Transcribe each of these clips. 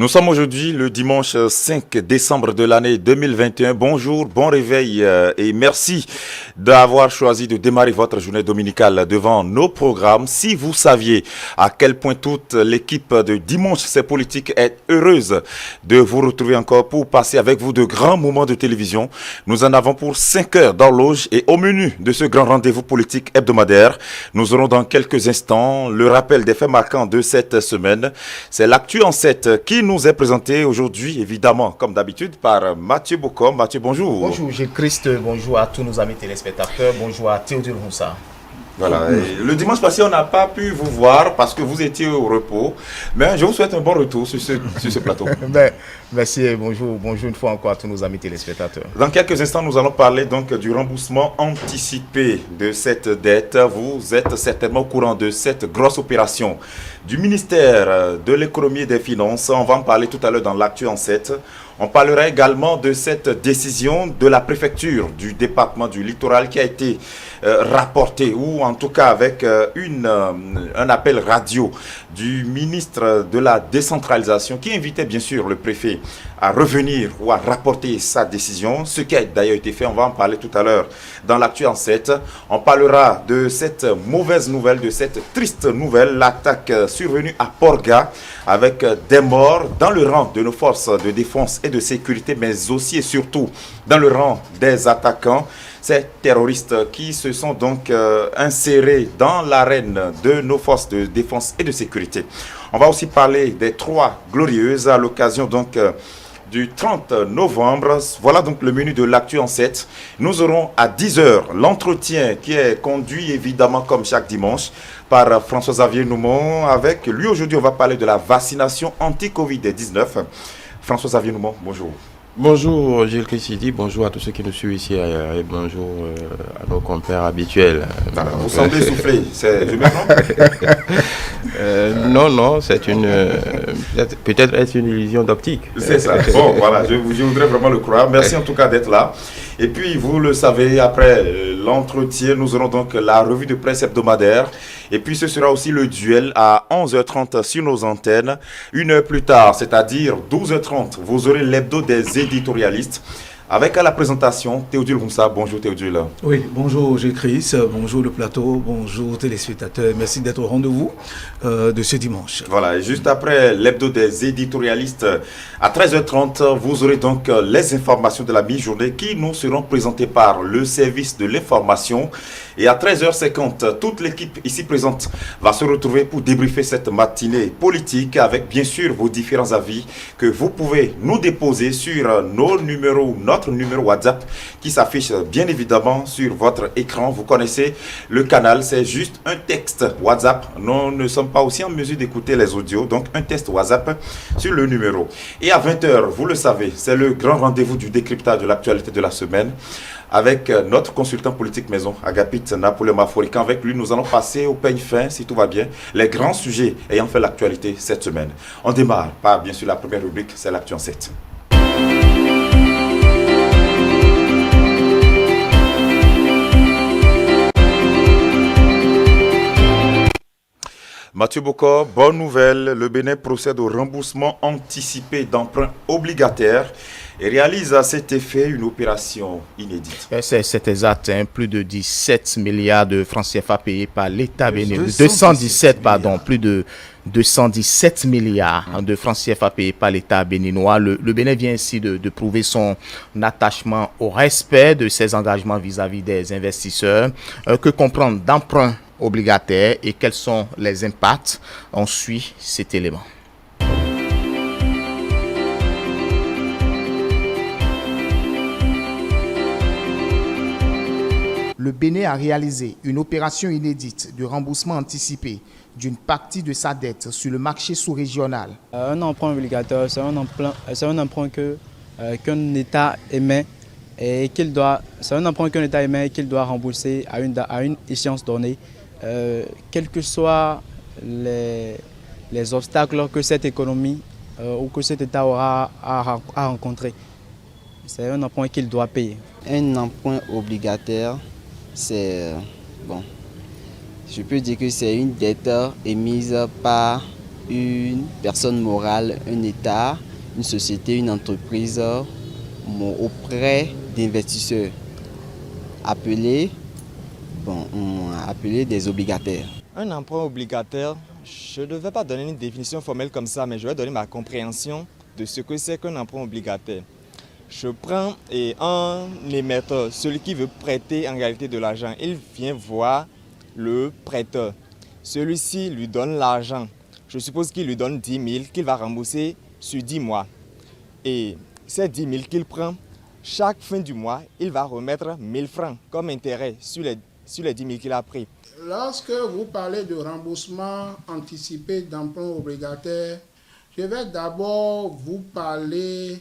Nous sommes aujourd'hui le dimanche 5 décembre de l'année 2021. Bonjour, bon réveil et merci d'avoir choisi de démarrer votre journée dominicale devant nos programmes. Si vous saviez à quel point toute l'équipe de Dimanche c'est politique est heureuse de vous retrouver encore pour passer avec vous de grands moments de télévision, nous en avons pour 5 heures d'horloge et au menu de ce grand rendez-vous politique hebdomadaire, nous aurons dans quelques instants le rappel des faits marquants de cette semaine. C'est l'actu en 7 qui nous est présenté aujourd'hui, évidemment, comme d'habitude, par Mathieu Bocom. Mathieu, bonjour. Bonjour, Gilles Christ. Bonjour à tous nos amis téléspectateurs. Bonjour à Théodule Roussa. Voilà. Le dimanche passé, on n'a pas pu vous voir parce que vous étiez au repos. Mais je vous souhaite un bon retour sur ce plateau. Merci. Bonjour une fois encore à tous nos amis téléspectateurs. Dans quelques instants, nous allons parler donc du remboursement anticipé de cette dette. Vous êtes certainement au courant de cette grosse opération du ministère de l'économie et des finances. On va en parler tout à l'heure dans l'actu en 7. On parlera également de cette décision de la préfecture du département du littoral qui a été rapportée, ou en tout cas avec un appel radio du ministre de la décentralisation qui invitait bien sûr le préfet à revenir ou à rapporter sa décision, ce qui a d'ailleurs été fait. On va en parler tout à l'heure dans l'actu en 7. On parlera de cette mauvaise nouvelle, de cette triste nouvelle, l'attaque survenue à Porga avec des morts dans le rang de nos forces de défense et de sécurité, mais aussi et surtout dans le rang des attaquants. Ces terroristes qui se sont donc insérés dans l'arène de nos forces de défense et de sécurité. On va aussi parler des 3 glorieuses à l'occasion donc du 30 novembre. Voilà donc le menu de l'actu en 7. Nous aurons à 10h l'entretien qui est conduit évidemment comme chaque dimanche par François-Xavier Noumon. Avec lui aujourd'hui, on va parler de la vaccination anti-Covid-19. François-Xavier Noumon, bonjour. Bonjour Gilles Christi, bonjour à tous ceux qui nous suivent ici et bonjour à nos compères habituels. Vous semblez souffler, je me trompe? Non, c'est peut-être est-ce une illusion d'optique. C'est ça. Bon, voilà, je voudrais vraiment le croire. Merci en tout cas d'être là. Et puis, vous le savez, après l'entretien, nous aurons donc la revue de presse hebdomadaire. Et puis, ce sera aussi le duel à 11h30 sur nos antennes. Une heure plus tard, c'est-à-dire 12h30, vous aurez l'hebdo des éditorialistes. Avec à la présentation, Théodule Roussa. Bonjour Théodule. Oui, bonjour Gilles Christ, bonjour le plateau, bonjour téléspectateurs. Merci d'être au rendez-vous de ce dimanche. Voilà, et juste après l'hebdo des éditorialistes, à 13h30, vous aurez donc les informations de la mi-journée qui nous seront présentées par le service de l'information. Et à 13h50, toute l'équipe ici présente va se retrouver pour débriefer cette matinée politique avec bien sûr vos différents avis que vous pouvez nous déposer sur notre numéro WhatsApp qui s'affiche bien évidemment sur votre écran. Vous connaissez le canal, c'est juste un texte WhatsApp. Nous ne sommes pas aussi en mesure d'écouter les audios, donc un texte WhatsApp sur le numéro. Et à 20h, vous le savez, c'est le grand rendez-vous du décryptage de l'actualité de la semaine avec notre consultant politique maison, Agapit Napoléon Maforican. Avec lui, nous allons passer au peigne fin, si tout va bien, les grands sujets ayant fait l'actualité cette semaine. On démarre par, bien sûr, la première rubrique, c'est l'actu en 7. Mathieu Bocor, bonne nouvelle, le Bénin procède au remboursement anticipé d'emprunts obligataires et réalise à cet effet une opération inédite. C'est exact, plus de 17 milliards de francs CFA payés par l'État béninois. 217 milliards de francs CFA payés par l'État béninois. Le Bénin vient ainsi de prouver son attachement au respect de ses engagements vis-à-vis des investisseurs. Que comprendre d'emprunts obligataires et quels sont les impacts? On suit cet élément. Le Bénin a réalisé une opération inédite de remboursement anticipé d'une partie de sa dette sur le marché sous-régional. Un emprunt obligataire, c'est un emprunt qu'un État émet et c'est un emprunt qu'un État émet et qu'il doit rembourser à une échéance donnée, quels que soient les obstacles que cette économie ou que cet État aura à rencontrer. C'est un emprunt qu'il doit payer. Un emprunt obligataire, c'est je peux dire que c'est une dette émise par une personne morale, un État, une société, une entreprise auprès d'investisseurs appelés des obligataires. Un emprunt obligataire, je ne vais pas donner une définition formelle comme ça, mais je vais donner ma compréhension de ce que c'est qu'un emprunt obligataire. Je prends un émetteur, celui qui veut prêter en réalité de l'argent. Il vient voir le prêteur. Celui-ci lui donne l'argent. Je suppose qu'il lui donne 10 000 qu'il va rembourser sur 10 mois. Et ces 10 000 qu'il prend, chaque fin du mois, il va remettre 1 000 francs comme intérêt sur les 10 000 qu'il a pris. Lorsque vous parlez de remboursement anticipé d'emprunt obligataire, je vais d'abord vous parler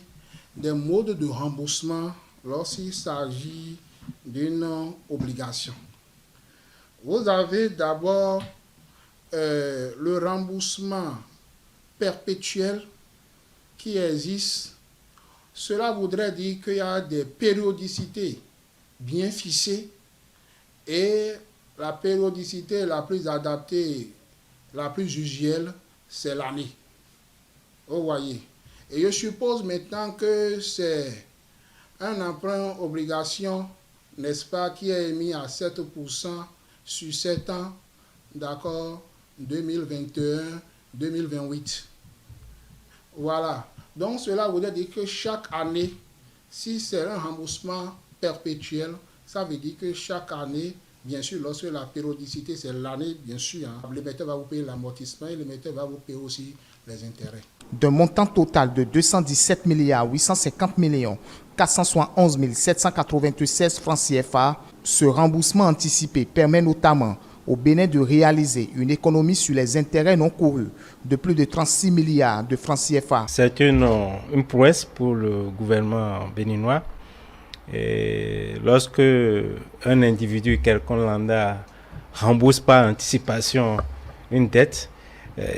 des modes de remboursement lorsqu'il s'agit d'une obligation. Vous avez d'abord le remboursement perpétuel qui existe. Cela voudrait dire qu'il y a des périodicités bien fixées et la périodicité la plus adaptée, la plus usuelle, c'est l'année. Vous voyez. Et je suppose maintenant que c'est un emprunt obligation, n'est-ce pas, qui est émis à 7% sur 7 ans, d'accord, 2021-2028. Voilà. Donc cela voudrait dire que chaque année, si c'est un remboursement perpétuel, ça veut dire que chaque année, bien sûr, lorsque la périodicité, c'est l'année, bien sûr, l'émetteur va vous payer l'amortissement et l'émetteur va vous payer aussi les intérêts. D'un montant total de 217 850 471 796 francs CFA, ce remboursement anticipé permet notamment au Bénin de réaliser une économie sur les intérêts non courus de plus de 36 milliards de francs CFA. C'est une prouesse pour le gouvernement béninois. Et lorsque un individu, quelqu'un lambda, rembourse par anticipation une dette,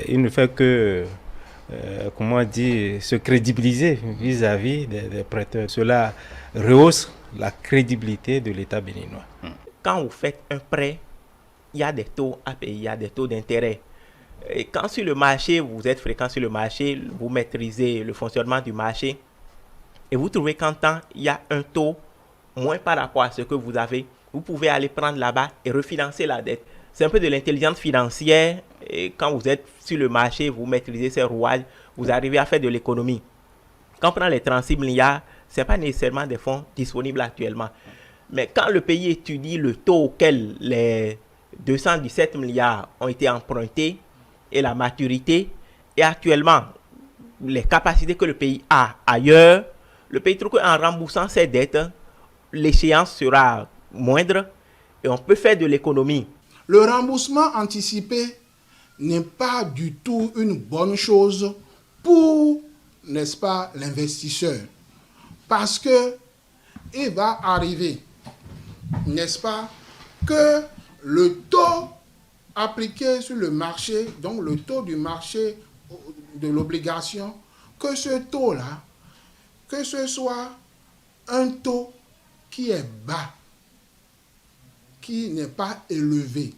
il ne fait que se crédibiliser vis-à-vis des prêteurs. Cela rehausse la crédibilité de l'État béninois. Quand vous faites un prêt, il y a des taux à payer, il y a des taux d'intérêt. Et quand sur le marché, vous êtes fréquent sur le marché, vous maîtrisez le fonctionnement du marché, et vous trouvez qu'en temps, il y a un taux moins par rapport à ce que vous avez, vous pouvez aller prendre là-bas et refinancer la dette. C'est un peu de l'intelligence financière. Et quand vous êtes sur le marché, vous maîtrisez ces rouages, vous arrivez à faire de l'économie. Quand on prend les 36 milliards, ce n'est pas nécessairement des fonds disponibles actuellement. Mais quand le pays étudie le taux auquel les 217 milliards ont été empruntés et la maturité, et actuellement les capacités que le pays a ailleurs, le pays trouve qu'en remboursant ses dettes, l'échéance sera moindre et on peut faire de l'économie. Le remboursement anticipé n'est pas du tout une bonne chose pour, n'est-ce pas, l'investisseur. Parce que il va arriver, n'est-ce pas, que le taux appliqué sur le marché, donc le taux du marché de l'obligation, que ce taux-là, que ce soit un taux qui est bas, qui n'est pas élevé.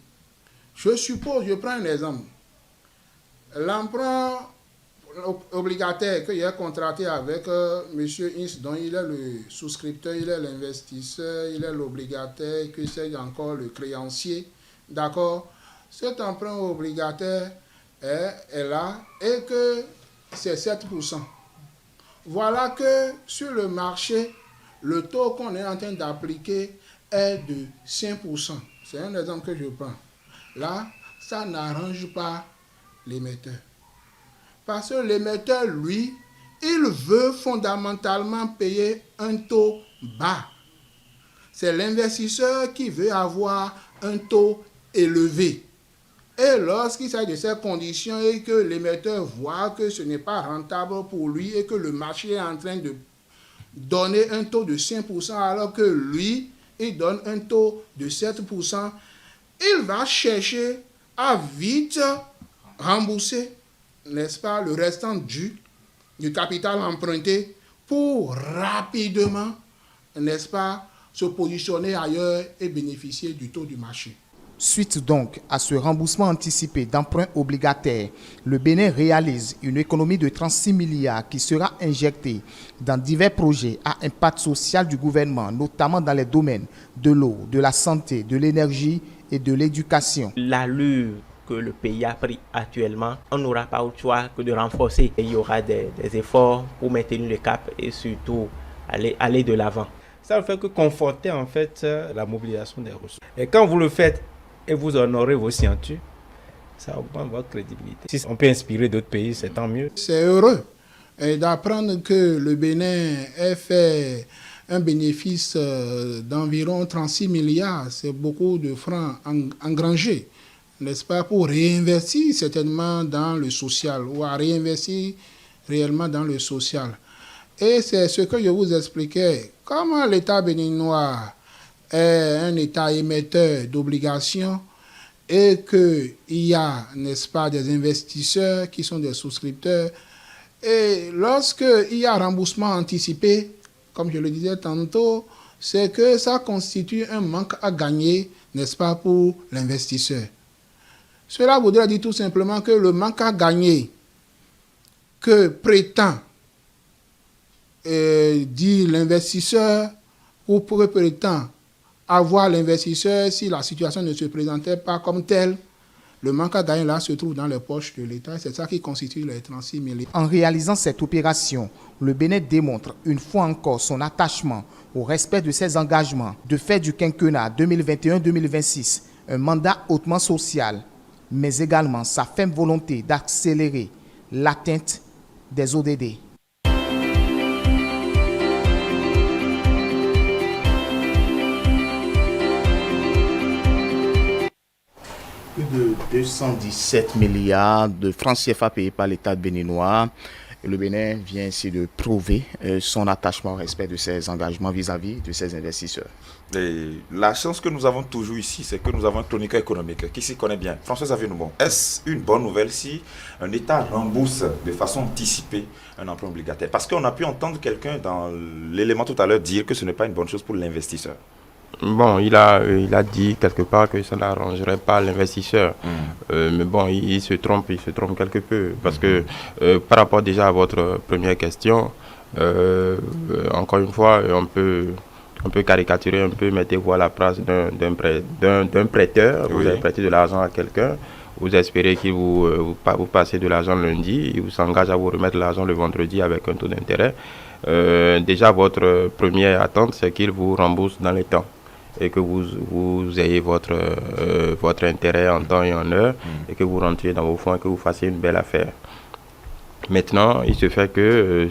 Je suppose, je prends un exemple. L'emprunt obligataire que j'ai contracté avec M. Ince, dont il est le souscripteur, il est l'investisseur, il est l'obligataire, que c'est encore le créancier, d'accord? Cet emprunt obligataire est là et que c'est 7%. Voilà que sur le marché, le taux qu'on est en train d'appliquer est de 5%. C'est un exemple que je prends. Là, ça n'arrange pas l'émetteur. Parce que l'émetteur, lui, il veut fondamentalement payer un taux bas. C'est l'investisseur qui veut avoir un taux élevé. Et lorsqu'il s'agit de ces conditions et que l'émetteur voit que ce n'est pas rentable pour lui et que le marché est en train de donner un taux de 5% alors que lui, il donne un taux de 7%, il va chercher à vite rembourser, n'est-ce pas, le restant du capital emprunté pour rapidement, n'est-ce pas, se positionner ailleurs et bénéficier du taux du marché. Suite donc à ce remboursement anticipé d'emprunts obligataires, le Bénin réalise une économie de 36 milliards qui sera injectée dans divers projets à impact social du gouvernement, notamment dans les domaines de l'eau, de la santé, de l'énergie et de l'éducation. L'allure que le pays a pris actuellement, on n'aura pas autre choix que de renforcer. Et il y aura des efforts pour maintenir le cap et surtout aller de l'avant. Ça ne fait que conforter en fait la mobilisation des ressources. Et quand vous le faites et vous honorez vos signatures, ça augmente votre crédibilité. Si on peut inspirer d'autres pays, c'est tant mieux. C'est heureux d'apprendre que le Bénin ait fait un bénéfice d'environ 36 milliards. C'est beaucoup de francs engrangés, n'est-ce pas, pour réinvestir certainement dans le social ou à réinvestir réellement dans le social. Et c'est ce que je vous expliquais. Comme l'État béninois est un État émetteur d'obligations et qu'il y a, n'est-ce pas, des investisseurs qui sont des souscripteurs, et lorsqu'il y a remboursement anticipé, comme je le disais tantôt, c'est que ça constitue un manque à gagner, n'est-ce pas, pour l'investisseur. Cela voudrait dire tout simplement que le manque à gagner que prétend dit l'investisseur ou prétend avoir l'investisseur si la situation ne se présentait pas comme telle, le manque à gagner là se trouve dans les poches de l'État. C'est ça qui constitue les 36 milliards. En réalisant cette opération, le Bénin démontre une fois encore son attachement au respect de ses engagements de faire du quinquennat 2021-2026 un mandat hautement social, mais également sa ferme volonté d'accélérer l'atteinte des ODD. Plus de 217 milliards de francs CFA payés par l'État béninois. Et le Bénin vient ainsi de prouver son attachement au respect de ses engagements vis-à-vis de ses investisseurs. Et la chance que nous avons toujours ici, c'est que nous avons un chroniqueur économique qui s'y connaît bien. François Xavier-Noumon, est-ce une bonne nouvelle si un État rembourse de façon anticipée un emprunt obligataire? Parce qu'on a pu entendre quelqu'un dans l'élément tout à l'heure dire que ce n'est pas une bonne chose pour l'investisseur. Bon, il a dit quelque part que ça n'arrangerait pas l'investisseur. Mais bon, il se trompe quelque peu. Parce que par rapport déjà à votre première question, encore une fois, on peut caricaturer un peu, mettez-vous à la place d'un prêteur. Vous avez prêté de l'argent à quelqu'un, vous espérez qu'il vous passez de l'argent lundi, il vous s'engage à vous remettre l'argent le vendredi avec un taux d'intérêt. Déjà, votre première attente, c'est qu'il vous rembourse dans les temps et que vous ayez votre intérêt en temps et en heure et que vous rentriez dans vos fonds et que vous fassiez une belle affaire. Maintenant, il se fait que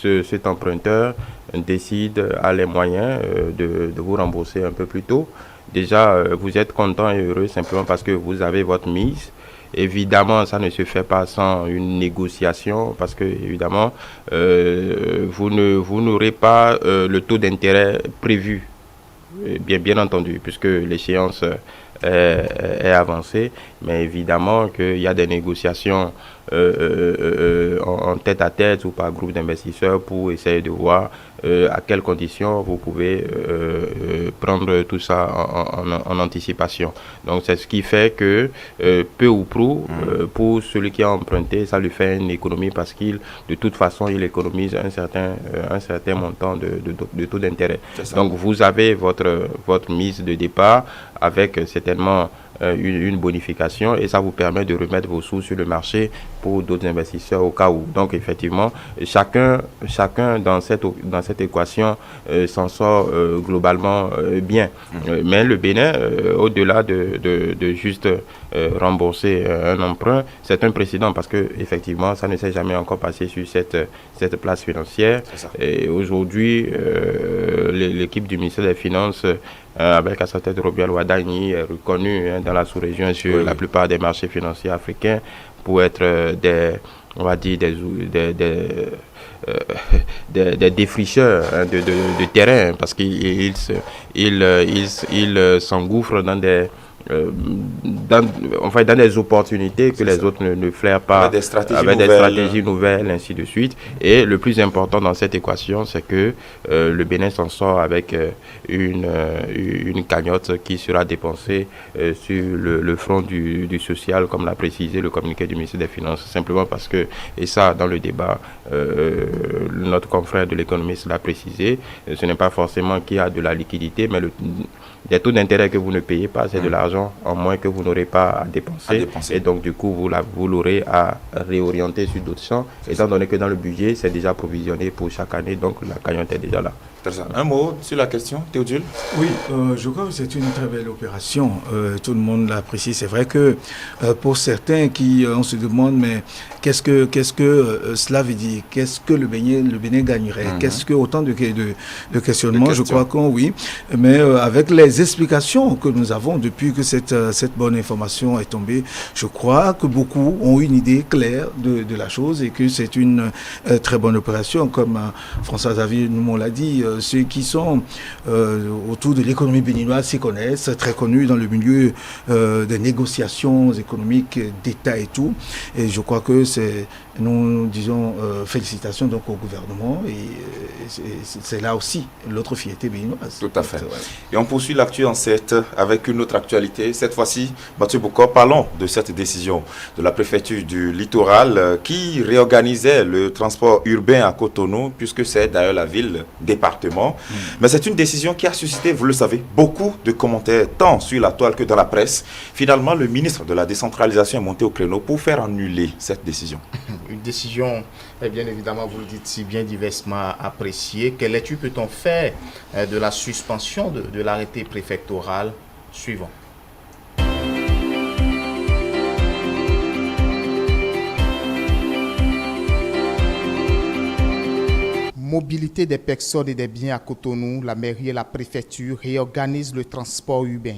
cet emprunteur décide, a les moyens de vous rembourser un peu plus tôt. Déjà, vous êtes content et heureux simplement parce que vous avez votre mise. Évidemment, ça ne se fait pas sans une négociation parce que, évidemment, vous n'aurez pas le taux d'intérêt prévu, bien entendu, puisque l'échéance est avancée. Mais évidemment qu'il y a des négociations en tête à tête ou par groupe d'investisseurs pour essayer de voir à quelles conditions vous pouvez prendre tout ça en anticipation. Donc c'est ce qui fait que peu ou prou, pour celui qui a emprunté, ça lui fait une économie parce qu'il, de toute façon, il économise un certain montant de taux d'intérêt. Donc vous avez votre mise de départ avec certainement une bonification et ça vous permet de remettre vos sous sur le marché pour d'autres investisseurs au cas où. Donc effectivement, chacun dans cette équation s'en sort globalement bien. Mais le Bénin, au-delà de juste rembourser un emprunt, c'est un précédent parce que effectivement, ça ne s'est jamais encore passé sur cette place financière. Et aujourd'hui, l'équipe du ministère des Finances avec à sa tête Robial Wadani est reconnu dans la sous-région sur la plupart des marchés financiers africains pour être des défricheurs de terrain parce qu'ils s'engouffrent dans dans des opportunités que les autres ne flairent pas, avec des stratégies nouvelles, ainsi de suite. Et le plus important dans cette équation, c'est que le Bénin s'en sort avec une cagnotte qui sera dépensée sur le front du social, comme l'a précisé le communiqué du ministère des Finances, simplement parce que, et ça dans le débat, notre confrère de l'économiste l'a précisé, ce n'est pas forcément qu'il y a de la liquidité, mais des taux d'intérêt que vous ne payez pas, c'est de l'argent en moins que vous n'aurez pas à dépenser. Et donc, du coup, vous l'aurez à réorienter sur d'autres champs, étant donné que dans le budget, c'est déjà provisionné pour chaque année, donc la cagnotte est déjà là. Un mot sur la question, Théodule? Oui, je crois que c'est une très belle opération. Tout le monde l'apprécie. C'est vrai que pour certains on se demande, mais qu'est-ce que cela veut dire? Qu'est-ce que le Bénin gagnerait? Qu'est-ce que autant de questionnements? Je crois qu'on oui. Mais avec les explications que nous avons depuis que cette bonne information est tombée, je crois que beaucoup ont une idée claire de la chose et que c'est une très bonne opération. Comme François-Xavier nous l'a dit, ceux qui sont autour de l'économie béninoise s'y connaissent, très connus dans le milieu des négociations économiques d'État et tout. Et je crois que nous disons félicitations donc au gouvernement et c'est là aussi l'autre fierté béninoise. Tout à fait. Et on poursuit l'actu en 7 avec une autre actualité. Cette fois-ci, Mathieu Bokor, parlons de cette décision de la préfecture du littoral qui réorganisait le transport urbain à Cotonou, puisque c'est d'ailleurs la ville département. Mais c'est une décision qui a suscité, vous le savez, beaucoup de commentaires, tant sur la toile que dans la presse. Finalement, le ministre de la décentralisation est monté au créneau pour faire annuler cette décision. Une décision, bien évidemment, vous le dites si bien diversement appréciée. Quelle étude peut-on faire de la suspension de l'arrêté préfectoral suivant? Mobilité des personnes et des biens à Cotonou, la mairie et la préfecture réorganisent le transport urbain.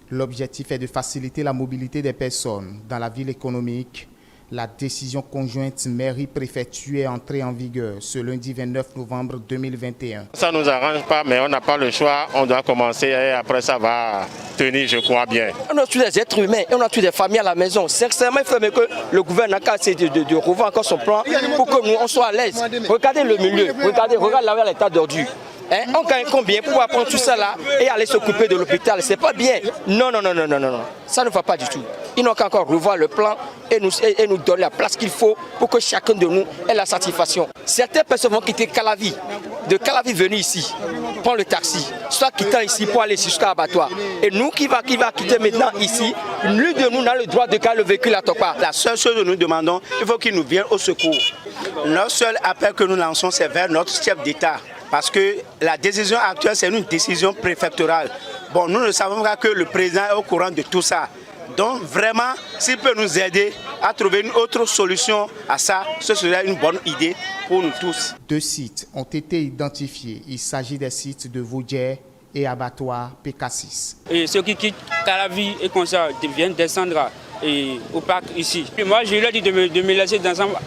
L'objectif est de faciliter la mobilité des personnes dans la ville économique. La décision conjointe mairie-préfecture est entrée en vigueur ce lundi 29 novembre 2021. Ça ne nous arrange pas, mais on n'a pas le choix. On doit commencer et après ça va tenir, je crois bien. On a tué des êtres humains et on a tué des familles à la maison. Sincèrement, il faut que le gouvernement a essayé de revoir encore son plan pour que nous on soit à l'aise. Regardez le milieu, regardez là l'état d'ordure. On gagne combien pour prendre tout ça là et aller s'occuper de l'hôpital? C'est pas bien. Non. Ça ne va pas du tout. Ils n'ont qu'à encore revoir le plan et nous donner la place qu'il faut pour que chacun de nous ait la satisfaction. Certaines personnes vont quitter Calavi. De Calavi venir ici, prendre le taxi, soit quittant ici pour aller jusqu'à l'abattoir. Et nous qui va quitter maintenant ici, nul de nous n'a le droit de garder le véhicule à Tokpa. La seule chose que nous demandons, il faut qu'ils nous viennent au secours. Notre seul appel que nous lançons, c'est vers notre chef d'État. Parce que la décision actuelle, c'est une décision préfectorale. Bon, nous ne savons pas que le président est au courant de tout ça. Donc vraiment, s'il peut nous aider à trouver une autre solution à ça, ce serait une bonne idée pour nous tous. 2 sites ont été identifiés. Il s'agit des sites de Vaudier et abattoir PK6. Et ceux qui quittent Calavi et comme ça viennent descendre au parc ici. Et moi, je leur ai dit de me laisser descendre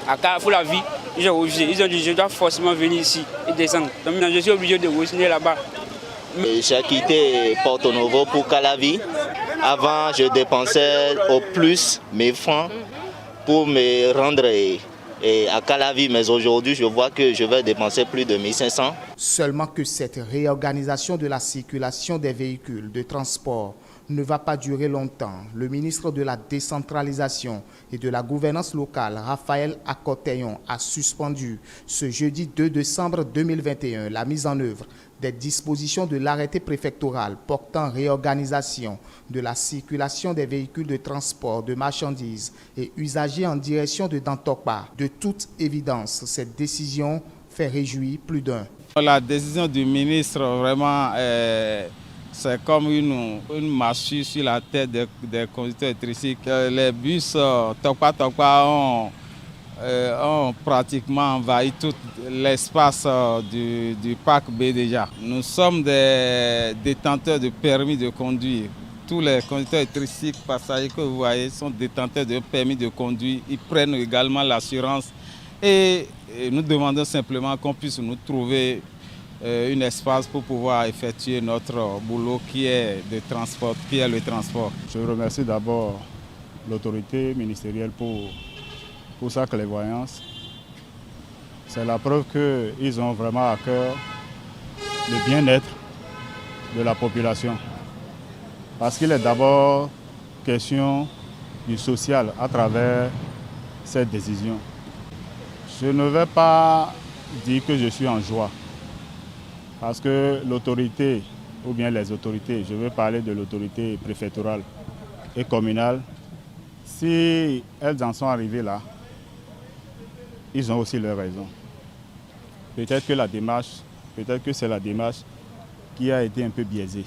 à Carrefour la vie. J'ai refusé. Ils ont dit je dois forcément venir ici et descendre. Donc je suis obligé de revenir là-bas. J'ai quitté Porto Novo pour Calavi. Avant, je dépensais au plus 1000 francs pour me rendre à Calavi. Mais aujourd'hui, je vois que je vais dépenser plus de 1500. Seulement que cette réorganisation de la circulation des véhicules de transport ne va pas durer longtemps. Le ministre de la décentralisation et de la gouvernance locale, Raphaël Akoteyon, a suspendu ce jeudi 2 décembre 2021 la mise en œuvre des dispositions de l'arrêté préfectoral portant réorganisation de la circulation des véhicules de transport de marchandises et usagers en direction de Dantokpa. De toute évidence, cette décision fait réjouir plus d'un. La décision du ministre, vraiment, c'est comme une massue sur la tête des conducteurs électriques. Les bus Tokpa ont pratiquement envahi tout l'espace du parc B déjà. Nous sommes des détenteurs de permis de conduire. Tous les conducteurs électriques passagers que vous voyez sont détenteurs de permis de conduire. Ils prennent également l'assurance et nous demandons simplement qu'on puisse nous trouver un espace pour pouvoir effectuer notre boulot qui est le transport. Je remercie d'abord l'autorité ministérielle pour sa clairvoyance. C'est la preuve qu'ils ont vraiment à cœur le bien-être de la population. Parce qu'il est d'abord question du social à travers cette décision. Je ne vais pas dire que je suis en joie. Parce que l'autorité, ou bien les autorités, je veux parler de l'autorité préfectorale et communale, si elles en sont arrivées là, ils ont aussi leurs raisons. Peut-être que c'est la démarche qui a été un peu biaisée.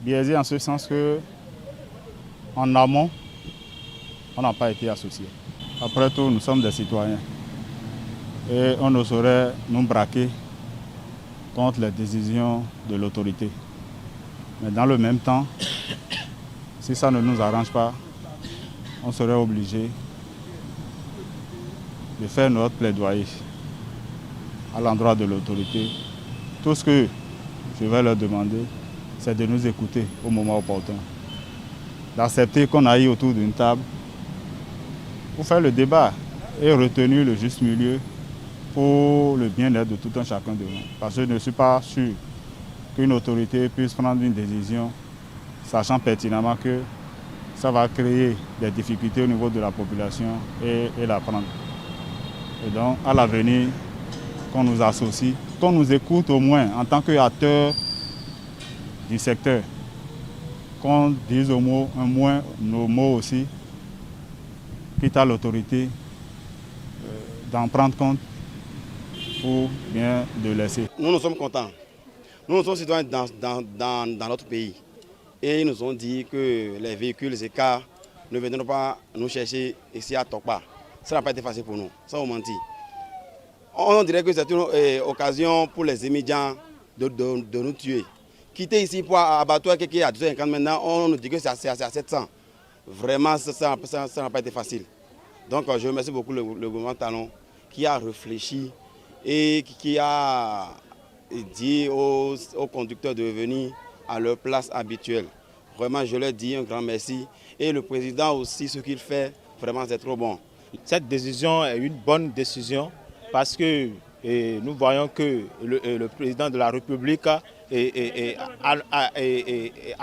Biaisée en ce sens que, en amont, on n'a pas été associés. Après tout, nous sommes des citoyens et on ne saurait nous braquer contre les décisions de l'autorité. Mais dans le même temps, si ça ne nous arrange pas, on serait obligé de faire notre plaidoyer à l'endroit de l'autorité. Tout ce que je vais leur demander, c'est de nous écouter au moment opportun. D'accepter qu'on aille autour d'une table pour faire le débat et retenir le juste milieu pour le bien-être de tout un chacun de nous. Parce que je ne suis pas sûr qu'une autorité puisse prendre une décision sachant pertinemment que ça va créer des difficultés au niveau de la population et la prendre. Et donc, à l'avenir, qu'on nous associe, qu'on nous écoute au moins en tant qu'acteurs du secteur, qu'on dise au moins nos mots aussi, quitte à l'autorité d'en prendre compte ou bien de laisser. Nous sommes contents. Nous sommes citoyens dans notre pays. Et ils nous ont dit que les véhicules, les cars ne viendront pas nous chercher ici à Tokpa. Ça n'a pas été facile pour nous, ça on mentit. On dirait que c'est une occasion pour les immédiats de nous tuer. Quitter ici pour abattoir qui est à 250 maintenant, on nous dit que c'est à 700. Vraiment, ça n'a pas été facile. Donc je remercie beaucoup le gouvernement Talon qui a réfléchi et qui a dit aux conducteurs de venir à leur place habituelle. Vraiment, je leur dis un grand merci. Et le président aussi, ce qu'il fait, vraiment c'est trop bon. Cette décision est une bonne décision parce que nous voyons que le président de la République a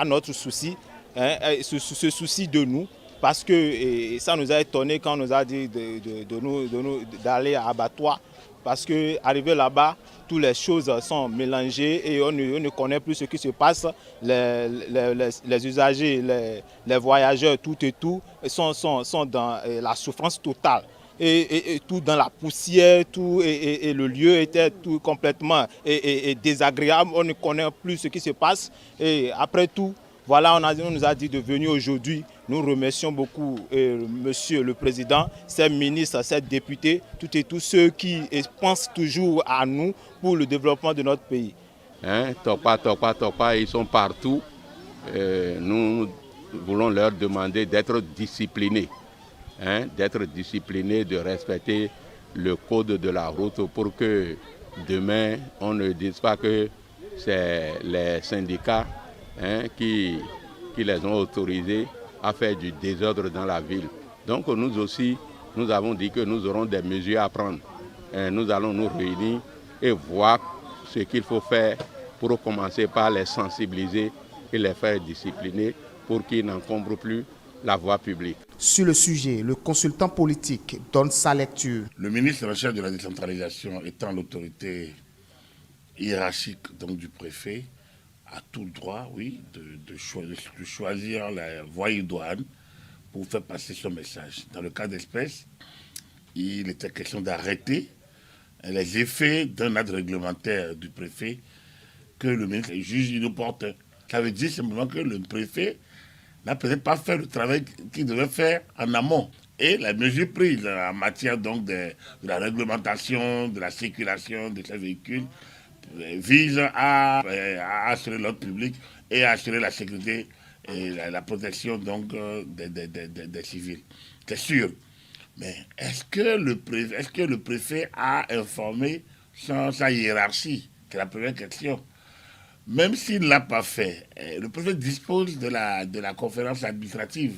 notre souci, ce souci de nous, parce que ça nous a étonné quand on nous a dit d'aller à l'abattoir, parce qu'arriver là-bas, toutes les choses sont mélangées et on ne connaît plus ce qui se passe. Les usagers, les voyageurs, tout sont dans la souffrance totale. Et tout dans la poussière, tout, et le lieu était tout complètement désagréable. On ne connaît plus ce qui se passe. Et après tout, voilà, on nous a dit de venir aujourd'hui. Nous remercions beaucoup Monsieur le Président, ses ministres, ses députés, tous ceux qui pensent toujours à nous pour le développement de notre pays. Tokpa, ils sont partout. Nous voulons leur demander d'être disciplinés. De respecter le code de la route pour que demain, on ne dise pas que c'est les syndicats qui les ont autorisés à faire du désordre dans la ville. Donc nous aussi, nous avons dit que nous aurons des mesures à prendre. Nous allons nous réunir et voir ce qu'il faut faire pour commencer par les sensibiliser et les faire discipliner pour qu'ils n'encombrent plus la voie publique. Sur le sujet, le consultant politique donne sa lecture. Le ministre en charge de la décentralisation étant l'autorité hiérarchique donc, du préfet, a tout le droit, oui, de choisir la voie idoine pour faire passer son message. Dans le cas d'espèce, il était question d'arrêter les effets d'un acte réglementaire du préfet que le ministre juge inopportun. Ça veut dire simplement que le préfet n'a peut-être pas fait le travail qu'il devait faire en amont. Et la mesure prise en matière donc de la réglementation, de la circulation de ces véhicules vise à assurer l'ordre public et à assurer la sécurité et la protection donc des civils. C'est sûr. Mais est-ce que le préfet a informé sa hiérarchie? C'est la première question. Même s'il ne l'a pas fait, le préfet dispose de la conférence administrative,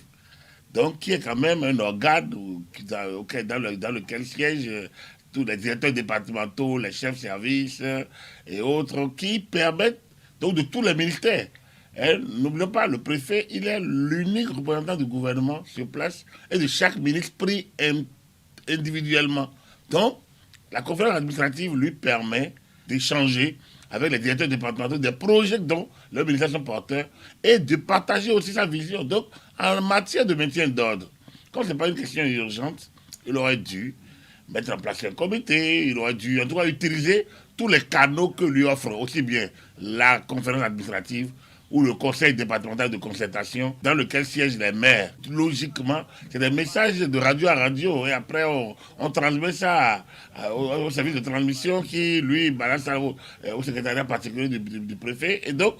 donc qui est quand même un organe dans lequel siègent tous les directeurs départementaux, les chefs de service et autres, qui permettent donc de tous les ministères. N'oublions pas, le préfet, il est l'unique représentant du gouvernement sur place et de chaque ministre pris individuellement. Donc, la conférence administrative lui permet d'échanger avec les directeurs départementaux des projets dont le ministère sont porteurs et de partager aussi sa vision. Donc, en matière de maintien d'ordre, quand ce n'est pas une question urgente, il aurait dû mettre en place un comité, il aurait dû en tout cas utiliser tous les canaux que lui offre aussi bien la conférence administrative ou le conseil départemental de concertation dans lequel siègent les maires. Logiquement, c'est des messages de radio à radio et après on transmet ça au service de transmission qui, lui, balance ça au secrétariat particulier du préfet. Et donc,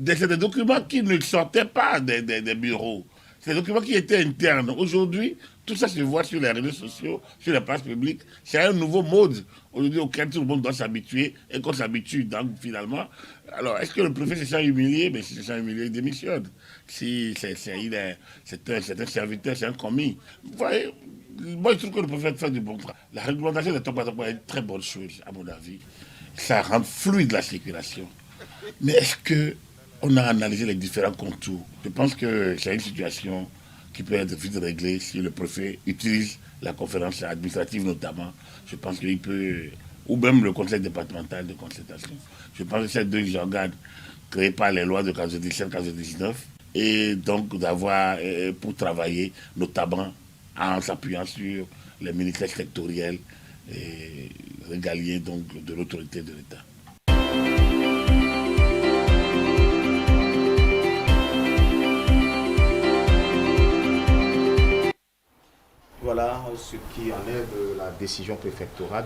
c'est des documents qui ne sortaient pas des bureaux. C'est des documents qui étaient internes. Aujourd'hui, tout ça se voit sur les réseaux sociaux, sur les places publiques. C'est un nouveau mode aujourd'hui auquel tout le monde doit s'habituer et qu'on s'habitue. Donc finalement, alors est-ce que le préfet se sent humilié? Mais si se sent humilié, il démissionne. Si c'est un serviteur, c'est un commis. Vous voyez, moi je trouve que le préfet fait du bon travail. La réglementation des Tokpa est une très bonne chose, à mon avis. Ça rend fluide la circulation. Mais est-ce qu'on a analysé les différents contours? Je pense que c'est une situation qui peut être vite réglée si le préfet utilise la conférence administrative notamment. Je pense qu'il peut, ou même le conseil départemental de concertation. Je pense que ces deux organes créés par les lois de 1997-19 et donc d'avoir pour travailler notamment en s'appuyant sur les ministères sectoriels et régaliens donc de l'autorité de l'État. Voilà ce qui enlève la décision préfectorale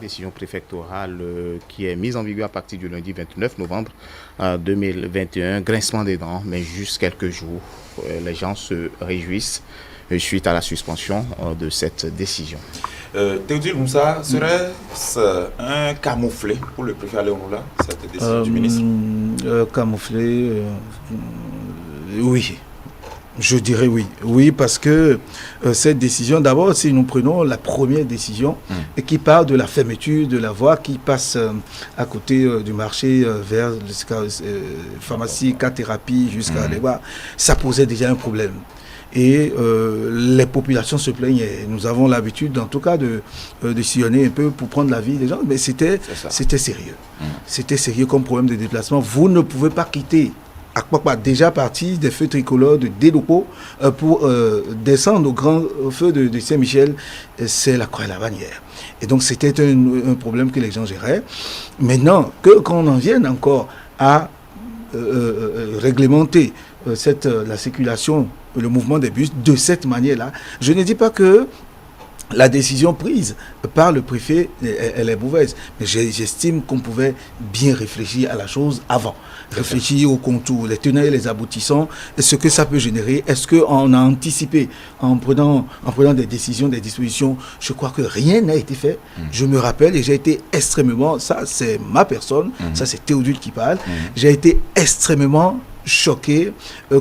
qui est mise en vigueur à partir du lundi 29 novembre 2021. Grincement des dents, mais juste quelques jours. Les gens se réjouissent suite à la suspension de cette décision. Théodule Moussa, serait-ce un camouflet pour le préfet Léon Lula, cette décision du ministre? Camouflet, oui. Je dirais oui. Oui, parce que cette décision, d'abord, si nous prenons la première décision, et qui part de la fermeture de la voie, qui passe à côté du marché vers pharmacie, thérapie, jusqu'à les voies, ça posait déjà un problème. Et les populations se plaignaient. Nous avons l'habitude, en tout cas, de sillonner un peu pour prendre la vie des gens, mais c'était sérieux. C'était sérieux comme problème de déplacement. Vous ne pouvez pas quitter Akpakpa, déjà parti des feux tricolores de Délopo pour descendre au grand feu de Saint-Michel, c'est la croix et la bannière. Et donc c'était un problème que les gens géraient. Maintenant, qu'on en vienne encore à réglementer la circulation, le mouvement des bus de cette manière-là, je ne dis pas que la décision prise par le préfet, elle est mauvaise. Mais j'estime qu'on pouvait bien réfléchir à la chose avant. Réfléchir aux contours, les tenants et les aboutissants, et ce que ça peut générer. Est-ce qu'on a anticipé en prenant des décisions, des dispositions? Je crois que rien n'a été fait. Je me rappelle, et j'ai été extrêmement, ça c'est ma personne, ça c'est Théodule qui parle, j'ai été extrêmement choqué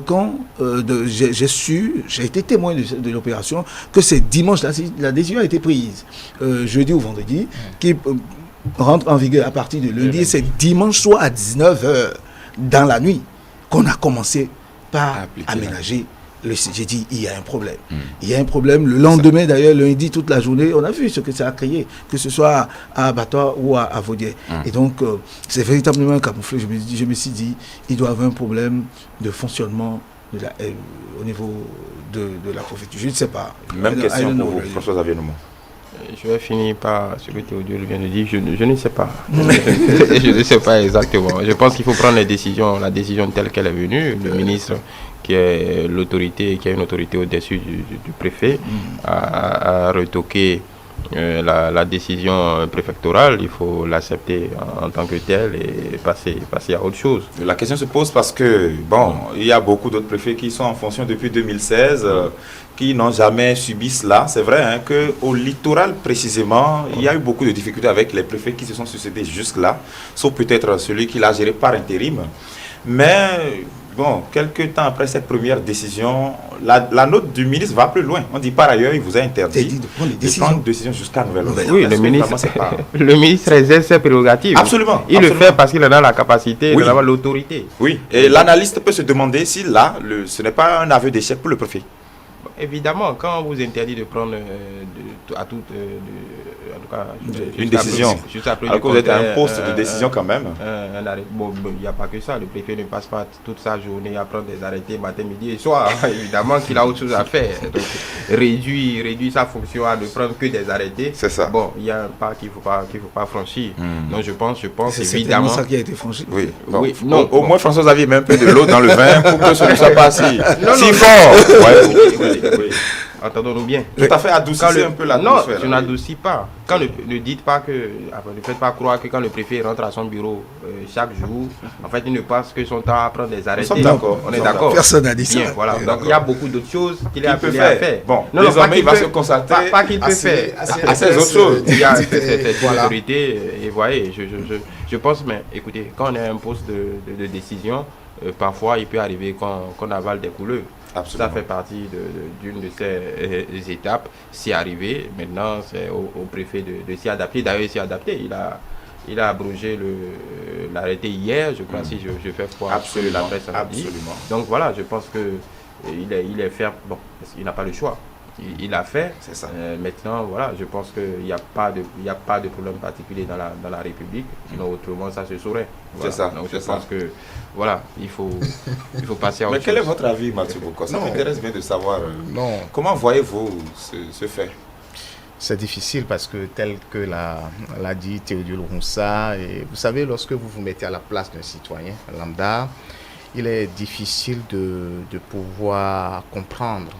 quand j'ai été témoin de l'opération, que c'est dimanche, la décision a été prise, jeudi ou vendredi, qui rentre en vigueur à partir de lundi, c'est dimanche soir à 19h dans la nuit qu'on a commencé par aménager. J'ai dit, il y a un problème. Il y a un problème. Le lendemain, d'ailleurs, lundi, toute la journée, on a vu ce que ça a créé, que ce soit à Abattoir ou à Vaudier. Et donc, c'est véritablement un camouflet. Je me suis dit, il doit y avoir un problème de fonctionnement au niveau de la préfecture. Je ne sais pas. Même question pour vous, François-Xavier Noumon. Je vais finir par ce que Théodule vient de dire. Je ne sais pas. Je ne sais pas exactement. Je pense qu'il faut prendre la décision telle qu'elle est venue. Le ministre, qui est l'autorité, qui a une autorité au-dessus du préfet, a retoqué la décision préfectorale, il faut l'accepter en tant que telle et passer à autre chose. La question se pose parce que, bon, il y a beaucoup d'autres préfets qui sont en fonction depuis 2016, qui n'ont jamais subi cela. C'est vrai hein, qu'au littoral, précisément, il y a eu beaucoup de difficultés avec les préfets qui se sont succédés jusque-là, sauf peut-être celui qui l'a géré par intérim. Mais... bon, quelques temps après cette première décision, la note du ministre va plus loin. On dit par ailleurs, il vous a interdit de prendre une décision jusqu'à nouvel ordre. Oui, le ministre exerce ses prérogatives. Absolument. Il le fait parce qu'il en a la capacité, il en a l'autorité. Oui, et l'analyste peut se demander si là, ce n'est pas un aveu d'échec pour le préfet. Évidemment, quand on vous interdit de prendre une décision, alors que vous êtes à un poste de décision quand même. Bon, il n'y a pas que ça. Le préfet ne passe pas toute sa journée à prendre des arrêtés matin, midi et soir. Évidemment qu'il a autre chose à faire. Donc, réduire sa fonction à ne prendre que des arrêtés. C'est ça. Bon, il y a un pas qu'il ne faut pas franchir. Donc, je pense c'est évidemment. C'est ça qui a été franchi. Oui. Oui. Non, au moins, François Xavier met un peu de l'eau dans le vin pour que ce ne soit pas si fort. Oui. Entendons-nous bien. Tout à fait, adoucissez un peu l'atmosphère. Non, je n'adoucis pas. Ne dites pas que, ne faites pas croire que quand le préfet rentre à son bureau chaque jour, en fait, il ne passe que son temps à prendre des arrêtés. On est d'accord. Personne n'a dit ça. Voilà. Donc il y a beaucoup d'autres choses qu'il est appelé à faire. Bon, désormais, il va se concentrer. Pas qu'il peut faire. À ces autres choses. Il y a cette autorité. Et voyez, je pense, mais écoutez, quand on est à un poste de décision, parfois il peut arriver qu'on avale des couleurs. Absolument. Ça fait partie d'une de ces étapes. C'est arrivé. Maintenant, c'est au préfet de s'y adapter. D'ailleurs, il s'y adapté. Il a abrogé l'arrêté hier, je crois, si je fais foi sur la presse. Absolument. Donc voilà, je pense qu'il est ferme. Bon, parce qu'il n'a pas le choix. Il l'a fait. C'est ça. Maintenant, voilà, je pense qu'il n'y a pas de problème particulier dans la République. Sinon, autrement, ça se saurait. Voilà. C'est ça. Donc, je pense que, voilà, il faut passer à autre chose. Mais quel est votre avis, Mathieu Boko? Ça m'intéresse bien de savoir. Comment voyez-vous ce fait? C'est difficile parce que, tel que l'a dit Théodule Roussa, et vous savez, lorsque vous vous mettez à la place d'un citoyen lambda, il est difficile de pouvoir comprendre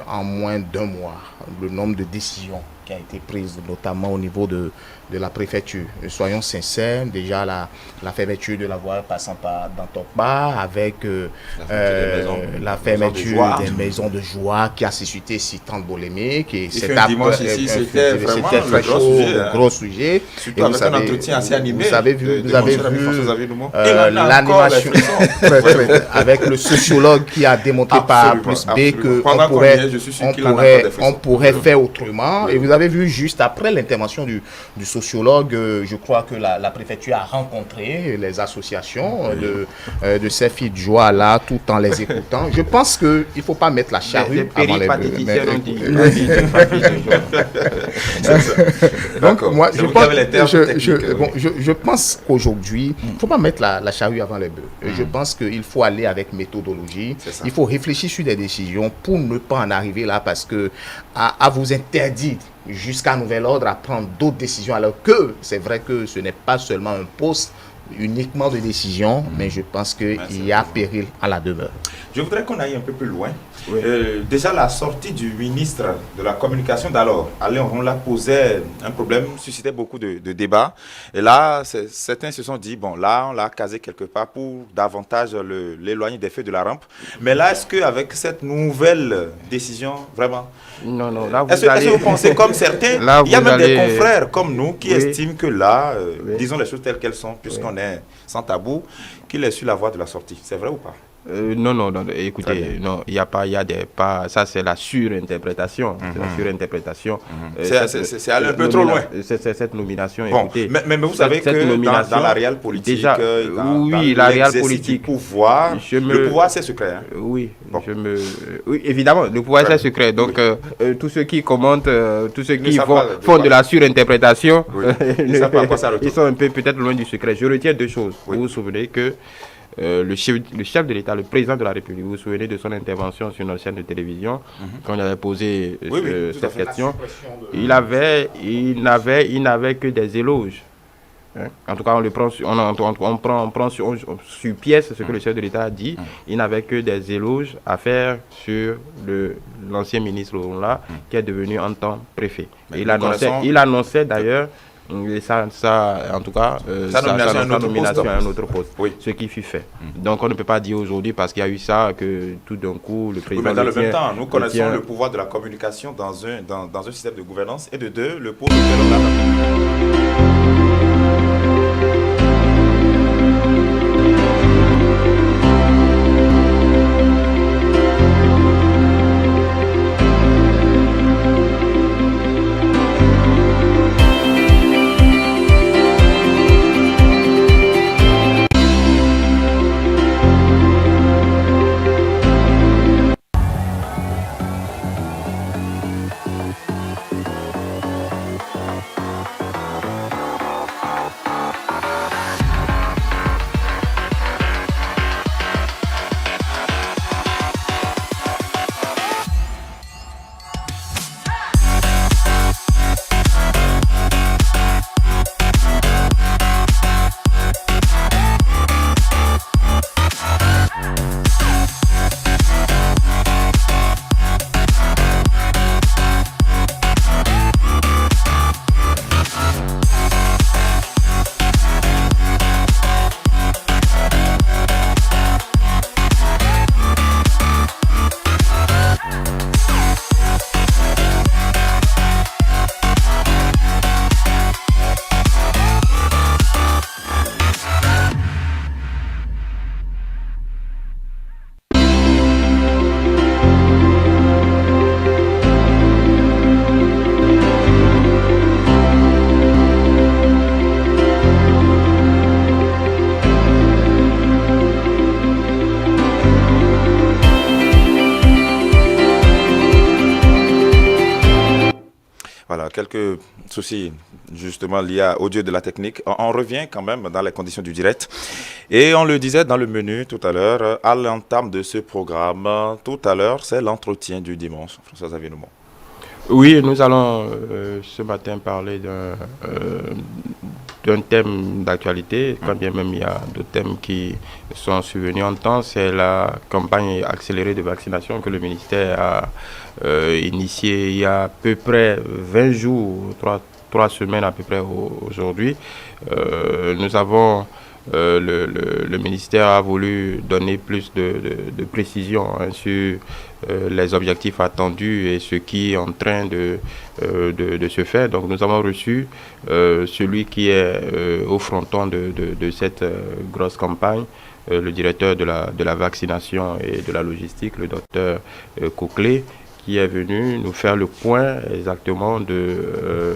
en moins d'un mois le nombre de décisions qui a été prise, notamment au niveau de la préfecture. Soyons sincères, déjà la fermeture de la voie passant par Dantokba, avec la fermeture des maisons de joie qui a suscité si tant de polémiques. Et dimanche ici, c'était vraiment très gros sujet. Surtout avec un entretien assez animé. Vous avez vu l'animation avec le sociologue qui a démontré par A plus B qu'on pourrait faire autrement. Et vous avez vu juste après l'intervention du sociologue, je crois que la préfecture a rencontré les associations de ces filles de joie là, tout en les écoutant. Je pense qu'il ne faut pas mettre la charrue avant les bœufs. Donc moi, je pense qu'aujourd'hui, il ne faut pas mettre la charrue avant les bœufs. Je pense qu'il faut aller avec méthodologie. Il faut réfléchir sur des décisions pour ne pas en arriver là, parce que à vous interdire jusqu'à nouvel ordre à prendre d'autres décisions, alors que c'est vrai que ce n'est pas seulement un poste uniquement de décision, mais je pense qu'il y a péril à la demeure. Je voudrais qu'on aille un peu plus loin. Oui. Déjà, la sortie du ministre de la Communication d'alors, Alain Ronla, posait un problème, suscitait beaucoup de débats. Et là, certains se sont dit, bon, là, on l'a casé quelque part pour davantage l'éloigner des feux de la rampe. Mais là, est-ce qu'avec cette nouvelle décision, vraiment... Non, là, vous est-ce que vous pensez comme certains, là, il y a même des confrères comme nous qui estiment que là, disons les choses telles qu'elles sont, puisqu'on est sans tabou, qu'il est sur la voie de la sortie. C'est vrai ou pas? Non, écoutez, non, il y a pas, ça c'est la surinterprétation. C'est la surinterprétation. C'est aller un peu trop loin. Cette nomination, bon, écoutez. Mais vous savez que dans la réelle politique, déjà, oui, la réelle politique, pouvoir, le pouvoir c'est secret. Hein. Oui, bon. Oui, évidemment, le pouvoir c'est secret. Donc, tous ceux qui commentent, tous ceux qui font de la surinterprétation, ils sont un peu peut-être loin du secret. Je retiens deux choses. Vous vous souvenez que le chef de l'État, le président de la République, vous vous souvenez de son intervention sur notre chaîne de télévision, quand il avait posé cette question, il n'avait que des éloges Hein. En tout cas, on prend sur pièce ce que le chef de l'État a dit. Il n'avait que des éloges à faire sur l'ancien ministre là, qui est devenu en temps préfet. Il annonçait d'ailleurs en tout cas, sa nomination à un autre poste, ce qui fut fait. Donc on ne peut pas dire aujourd'hui, parce qu'il y a eu ça, que tout d'un coup le président... mais dans le même temps, nous connaissons le pouvoir de la communication dans un système de gouvernance, et de deux, le pôle de Voilà, quelques soucis justement liés au dieu de la technique. On revient quand même dans les conditions du direct. Et on le disait dans le menu tout à l'heure, à l'entame de ce programme, tout à l'heure, c'est l'entretien du dimanche. François-Xavier Noumon. Oui, nous allons ce matin parler d'un thème d'actualité, quand bien même il y a d'autres thèmes qui sont survenus en temps. C'est la campagne accélérée de vaccination que le ministère a initiée il y a à peu près 20 jours, 3 semaines à peu près aujourd'hui. Nous avons... le ministère a voulu donner plus de précision sur les objectifs attendus et ce qui est en train de se faire. Donc nous avons reçu celui qui est au fronton de cette grosse campagne, le directeur de la vaccination et de la logistique, le docteur Coclé, qui est venu nous faire le point exactement de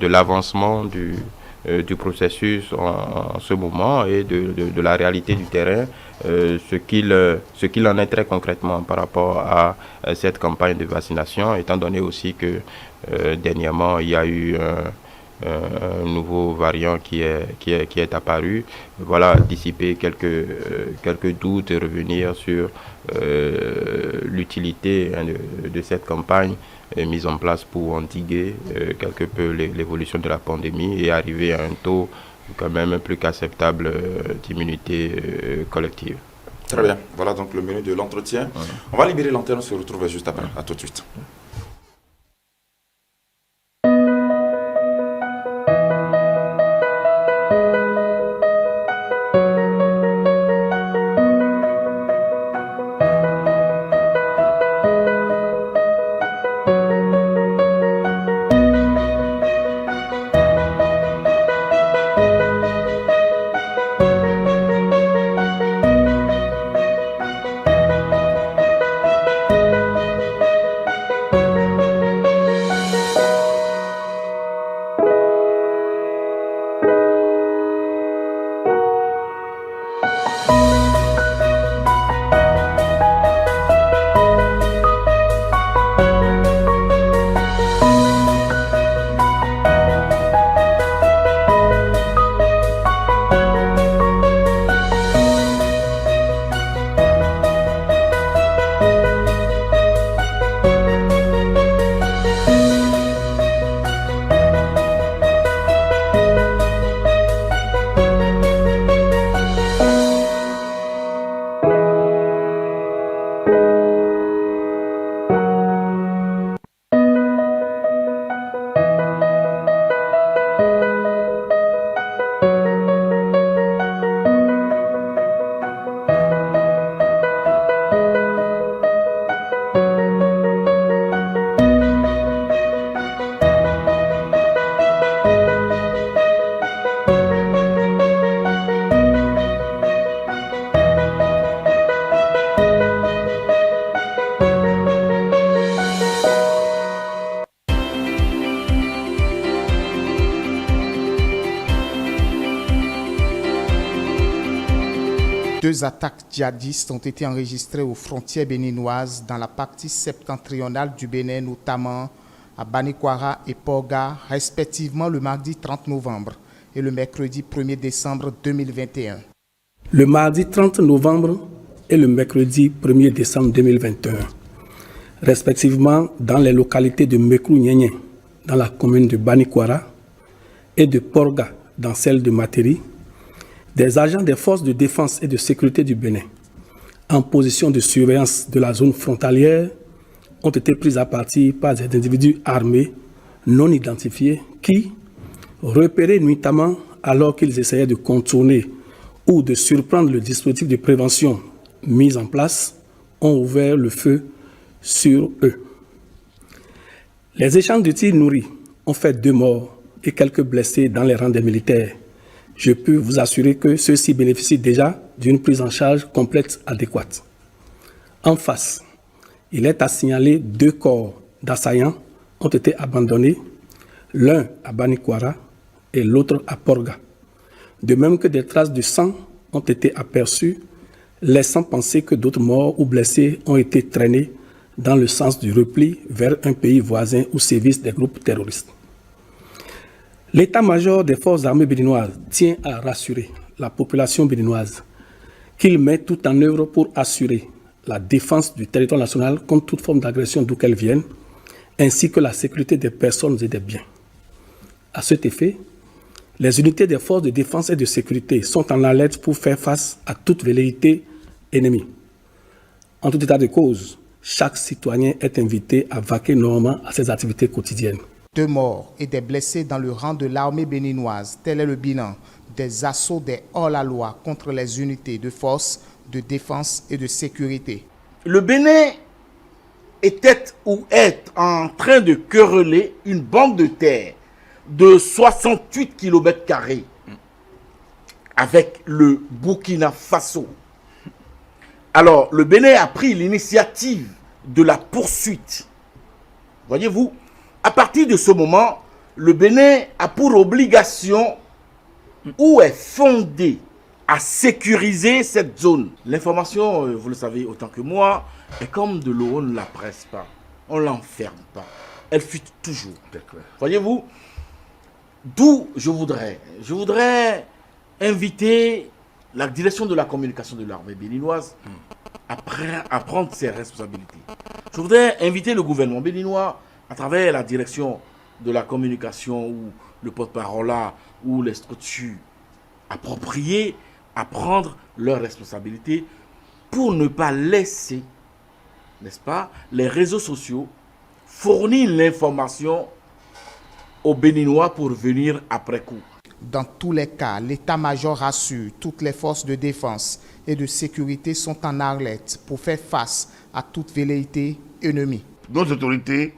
l'avancement du processus en ce moment et de la réalité du terrain, ce qu'il en est très concrètement par rapport à cette campagne de vaccination, étant donné aussi que dernièrement il y a eu un nouveau variant qui est apparu. Voilà, dissiper quelques doutes et revenir sur l'utilité de cette campagne mise en place pour endiguer quelque peu l'évolution de la pandémie et arriver à un taux quand même plus qu'acceptable d'immunité collective. Très bien, voilà donc le menu de l'entretien. On va libérer l'antenne, on se retrouve juste après. À tout de suite. 2 attaques djihadistes ont été enregistrées aux frontières béninoises dans la partie septentrionale du Bénin, notamment à Banikwara et Porga, respectivement le mardi 30 novembre et le mercredi 1er décembre 2021. Le mardi 30 novembre et le mercredi 1er décembre 2021, respectivement dans les localités de Mekrou-Nyenyen, dans la commune de Banikwara, et de Porga, dans celle de Materi, des agents des forces de défense et de sécurité du Bénin, en position de surveillance de la zone frontalière, ont été pris à partie par des individus armés non identifiés qui, repérés nuitamment alors qu'ils essayaient de contourner ou de surprendre le dispositif de prévention mis en place, ont ouvert le feu sur eux. Les échanges de tirs nourris ont fait 2 morts et quelques blessés dans les rangs des militaires. Je peux vous assurer que ceux-ci bénéficient déjà d'une prise en charge complète adéquate. En face, il est à signaler 2 corps d'assaillants ont été abandonnés, l'un à Banikwara et l'autre à Porga. De même que des traces de sang ont été aperçues, laissant penser que d'autres morts ou blessés ont été traînés dans le sens du repli vers un pays voisin où sévissent des groupes terroristes. L'état-major des forces armées béninoises tient à rassurer la population béninoise qu'il met tout en œuvre pour assurer la défense du territoire national contre toute forme d'agression d'où qu'elle vienne, ainsi que la sécurité des personnes et des biens. À cet effet, les unités des forces de défense et de sécurité sont en alerte pour faire face à toute velléité ennemie. En tout état de cause, chaque citoyen est invité à vaquer normalement à ses activités quotidiennes. 2 morts et des blessés dans le rang de l'armée béninoise, tel est le bilan des assauts des hors-la-loi contre les unités de force de défense et de sécurité. Le Bénin était ou est en train de quereller une bande de terre de 68 km² avec le Burkina Faso. Alors, le Bénin a pris l'initiative de la poursuite. Voyez-vous, à partir de ce moment, le Bénin a pour obligation ou est fondé à sécuriser cette zone. L'information, vous le savez autant que moi, est comme de l'eau, on ne la presse pas, on ne l'enferme pas. Elle fuite toujours. Voyez-vous, d'où je voudrais inviter la direction de la communication de l'armée béninoise à prendre ses responsabilités. Je voudrais inviter le gouvernement béninois à travers la direction de la communication ou le porte-parole ou les structures appropriées à prendre leurs responsabilités pour ne pas laisser, n'est-ce pas, les réseaux sociaux fournir l'information aux Béninois pour venir après coup. Dans tous les cas, l'état-major rassure, toutes les forces de défense et de sécurité sont en alerte pour faire face à toute velléité ennemie. Nos autorités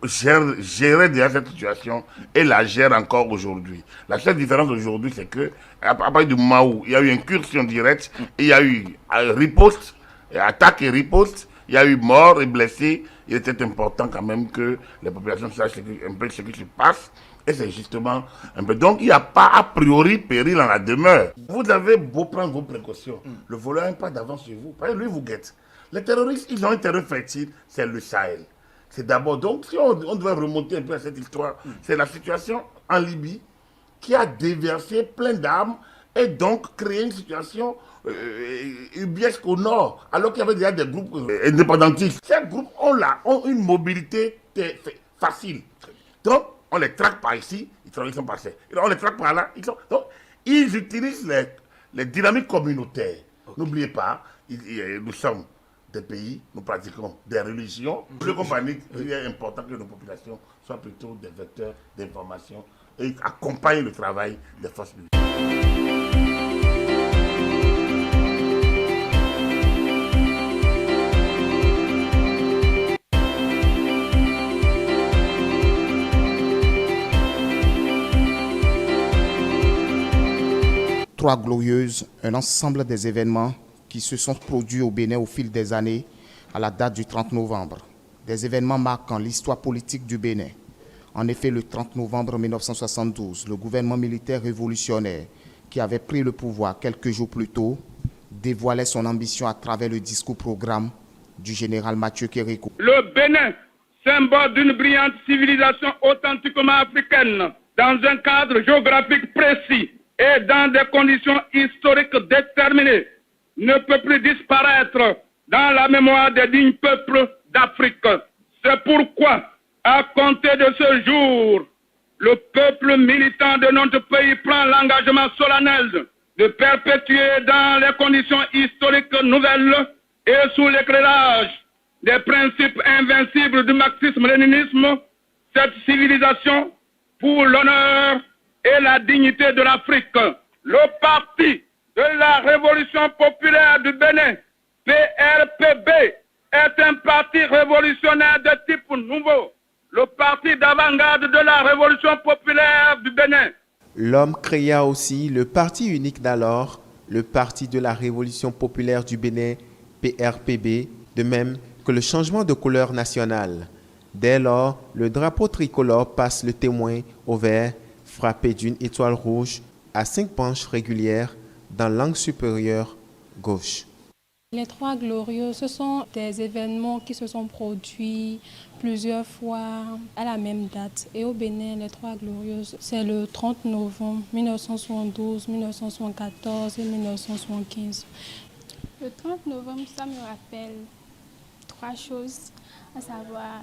géraient déjà cette situation et la gèrent encore aujourd'hui. La seule différence aujourd'hui, c'est que à partir du moment où il y a eu incursion directe, il y a eu riposte, attaque et riposte, il y a eu morts et blessés. Il était important quand même que les populations sachent un peu ce qui se passe. Et c'est justement un peu. Donc il n'y a pas a priori péril en la demeure. Vous avez beau prendre vos précautions. Le voleur n'a pas d'avance sur vous. Lui vous guette. Les terroristes, ils ont un terrain fertile, c'est le Sahel. C'est d'abord, donc, si on devait remonter un peu à cette histoire, c'est la situation en Libye qui a déversé plein d'armes et donc créé une situation ubiesque au nord, alors qu'il y avait déjà des groupes indépendantistes. Ces groupes ont une mobilité facile. Donc, on les traque par ici, ils sont passés. On les traque par là, donc, ils utilisent les dynamiques communautaires. N'oubliez pas, nous sommes des pays, nous pratiquons des religions. Je compagnie, il est important que nos populations soient plutôt des vecteurs d'information et accompagnent le travail des forces publiques. Trois glorieuses, un ensemble des événements qui se sont produits au Bénin au fil des années à la date du 30 novembre. Des événements marquant l'histoire politique du Bénin. En effet, le 30 novembre 1972, le gouvernement militaire révolutionnaire qui avait pris le pouvoir quelques jours plus tôt dévoilait son ambition à travers le discours-programme du général Mathieu Kérékou. Le Bénin, symbole d'une brillante civilisation authentiquement africaine, dans un cadre géographique précis et dans des conditions historiques déterminées, ne peut plus disparaître dans la mémoire des dignes peuples d'Afrique. C'est pourquoi, à compter de ce jour, le peuple militant de notre pays prend l'engagement solennel de perpétuer dans les conditions historiques nouvelles et sous l'éclairage des principes invincibles du marxisme-léninisme cette civilisation pour l'honneur et la dignité de l'Afrique. Le parti de la Révolution populaire du Bénin, PRPB, est un parti révolutionnaire de type nouveau, le parti d'avant-garde de la Révolution populaire du Bénin. L'homme créa aussi le parti unique d'alors, le Parti de la Révolution populaire du Bénin, PRPB, de même que le changement de couleur nationale. Dès lors, le drapeau tricolore passe le témoin au vert, frappé d'une étoile rouge à 5 branches régulières dans l'angle supérieur gauche. Les Trois Glorieuses, ce sont des événements qui se sont produits plusieurs fois à la même date. Et au Bénin, les Trois Glorieuses, c'est le 30 novembre 1972, 1974 et 1975. Le 30 novembre, ça me rappelle 3 choses, à savoir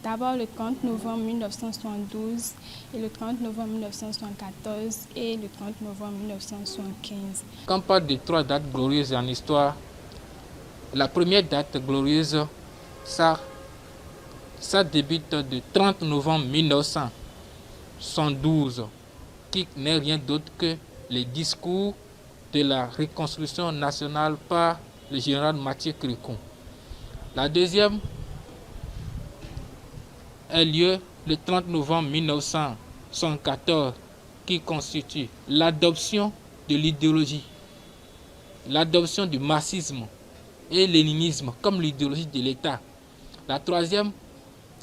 d'abord le 30 novembre 1972 et le 30 novembre 1974 et le 30 novembre 1975. Quand on parle de 3 dates glorieuses en histoire, la première date glorieuse, ça débute du 30 novembre 1972, qui n'est rien d'autre que les discours de la reconstruction nationale par le général Mathieu Kérékou. La deuxième a lieu le 30 novembre 1974, qui constitue l'adoption de l'idéologie, l'adoption du marxisme et léninisme comme l'idéologie de l'État. La troisième,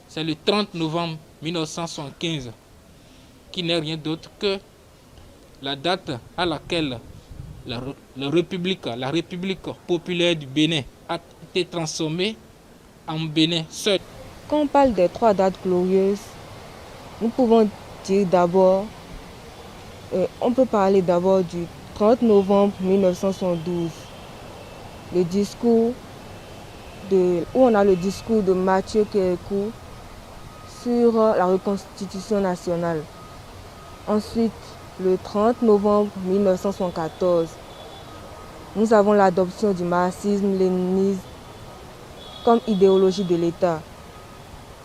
c'est le 30 novembre 1975, qui n'est rien d'autre que la date à laquelle la République populaire du Bénin a été transformée en Bénin seul. Quand on parle des 3 dates glorieuses, nous pouvons dire d'abord, on peut parler d'abord du 30 novembre 1972, le discours où on a le discours de Mathieu Kérékou sur la reconstitution nationale. Ensuite, le 30 novembre 1974, nous avons l'adoption du marxisme-léninisme comme idéologie de l'État.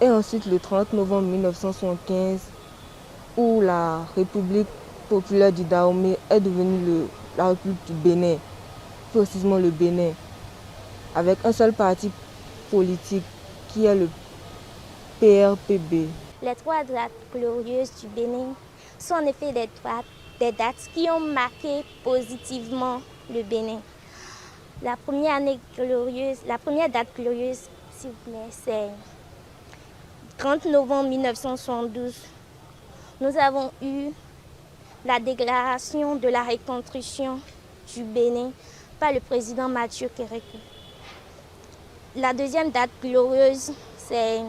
Et ensuite, le 30 novembre 1975, où la République populaire du Dahomey est devenue la République du Bénin, précisément le Bénin, avec un seul parti politique qui est le PRPB. Les 3 dates glorieuses du Bénin sont en effet des dates qui ont marqué positivement le Bénin. La première date glorieuse, s'il vous plaît, c'est 30 novembre 1972. Nous avons eu la déclaration de la reconstruction du Bénin par le président Mathieu Kérékou. La deuxième date glorieuse, c'est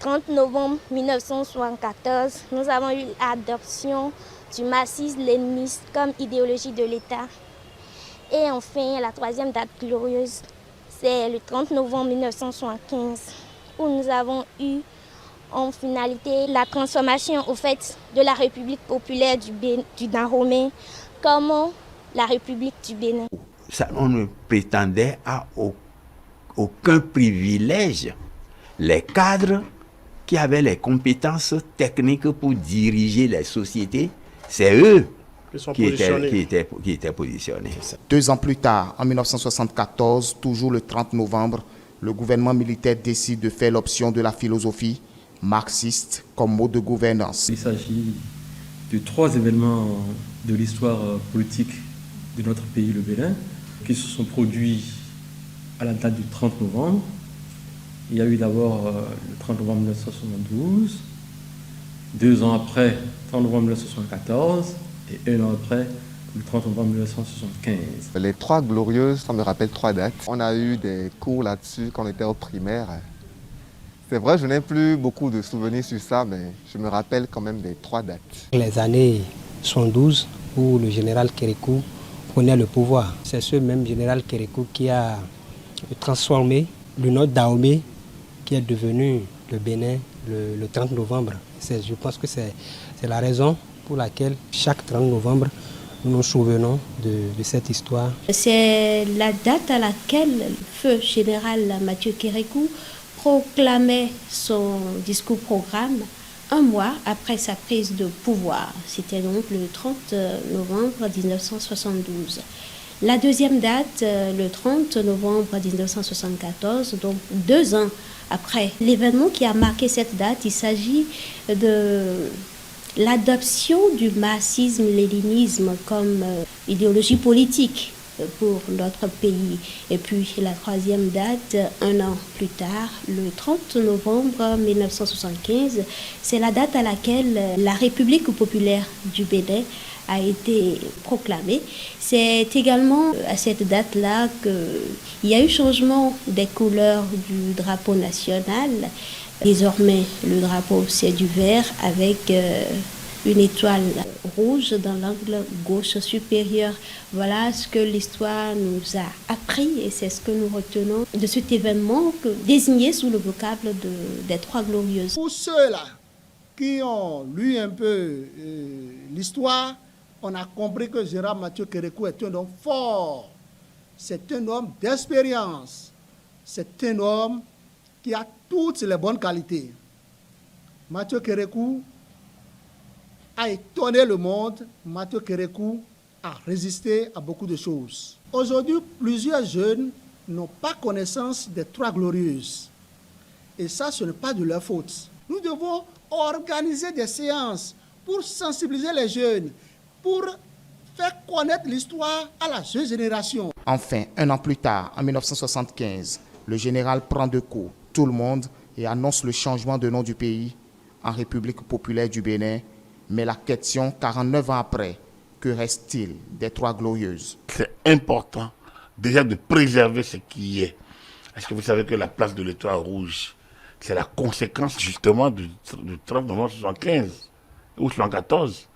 30 novembre 1974. Nous avons eu l'adoption du marxisme-léninisme comme idéologie de l'État. Et enfin, la troisième date glorieuse, c'est le 30 novembre 1975, où nous avons eu en finalité la transformation au fait de la République populaire du Dahomey comme la République du Bénin. On ne prétendait à aucun privilège. Les cadres qui avaient les compétences techniques pour diriger les sociétés, c'est eux qui étaient positionnés. 2 ans plus tard, en 1974, toujours le 30 novembre, le gouvernement militaire décide de faire l'option de la philosophie marxiste comme mode de gouvernance. Il s'agit de 3 événements de l'histoire politique de notre pays, le Bénin, qui se sont produits à la date du 30 novembre. Il y a eu d'abord le 30 novembre 1972, 2 ans après, 30 novembre 1974, et 1 an après, le 30 novembre 1975. Les Trois Glorieuses, ça me rappelle 3 dates. On a eu des cours là-dessus quand on était au primaire. C'est vrai, je n'ai plus beaucoup de souvenirs sur ça, mais je me rappelle quand même des 3 dates. Les années 72, où le général Kérékou prenait le pouvoir. C'est ce même général Kérékou qui a transformé le nord Dahomey, qui est devenu le Bénin le 30 novembre. Je pense que c'est la raison pour laquelle chaque 30 novembre, nous nous souvenons de cette histoire. C'est la date à laquelle le feu général Mathieu Kérékou proclamait son discours-programme un mois après sa prise de pouvoir. C'était donc le 30 novembre 1972. La deuxième date, le 30 novembre 1974, donc 2 ans après l'événement qui a marqué cette date, il s'agit de l'adoption du marxisme-léninisme comme idéologie politique pour notre pays. Et puis la troisième date, 1 an plus tard, le 30 novembre 1975, c'est la date à laquelle la République populaire du Bénin a été proclamée. C'est également à cette date-là qu'il y a eu changement des couleurs du drapeau national. Désormais, le drapeau, c'est du vert avec une étoile rouge dans l'angle gauche supérieur. Voilà ce que l'histoire nous a appris et c'est ce que nous retenons de cet événement désigné sous le vocable des Trois Glorieuses. Pour ceux-là qui ont lu un peu l'histoire, on a compris que Gérard Mathieu Kérékou est un homme fort. C'est un homme d'expérience. C'est un homme qui a toutes les bonnes qualités. Mathieu Kérékou a étonné le monde. Mathieu Kérékou a résisté à beaucoup de choses. Aujourd'hui, plusieurs jeunes n'ont pas connaissance des Trois Glorieuses. Et ça, ce n'est pas de leur faute. Nous devons organiser des séances pour sensibiliser les jeunes, pour faire connaître l'histoire à la jeune génération. Enfin, 1 an plus tard, en 1975, le général prend de court tout le monde et annonce le changement de nom du pays en République populaire du Bénin. Mais la question, 49 ans après, que reste-t-il des Trois Glorieuses? C'est important déjà de préserver ce qui est. Est-ce que vous savez que la place de l'Étoile Rouge, c'est la conséquence justement du 30 novembre 1975 ou 1974.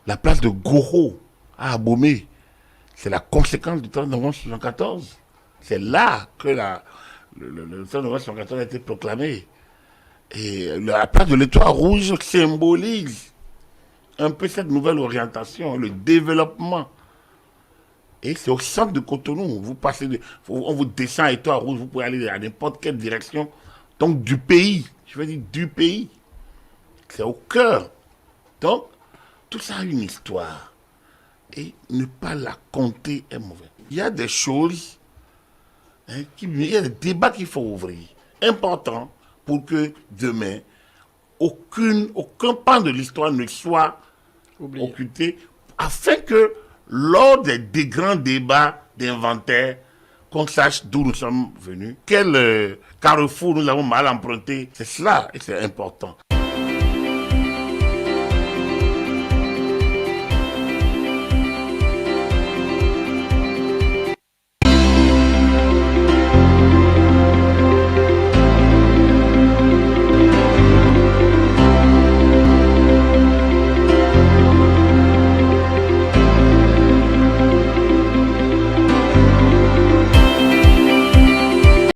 La place de Goro à Abomey, c'est la conséquence du 30 novembre 1974. C'est là que le 30 novembre 1974 a été proclamé. Et la place de l'Étoile Rouge symbolise un peu cette nouvelle orientation, le développement. Et c'est au centre de Cotonou. Vous passez on vous descend à Étoile Rouge, vous pouvez aller à n'importe quelle direction. Donc du pays, je veux dire du pays. C'est au cœur. Donc, tout ça a une histoire. Et ne pas la compter est mauvais. Il y a des choses, il y a des débats qu'il faut ouvrir. Important pour que demain, aucun pan de l'histoire ne soit occulté, afin que lors des grands débats d'inventaire, qu'on sache d'où nous sommes venus, quel carrefour nous avons mal emprunté. C'est cela et c'est important.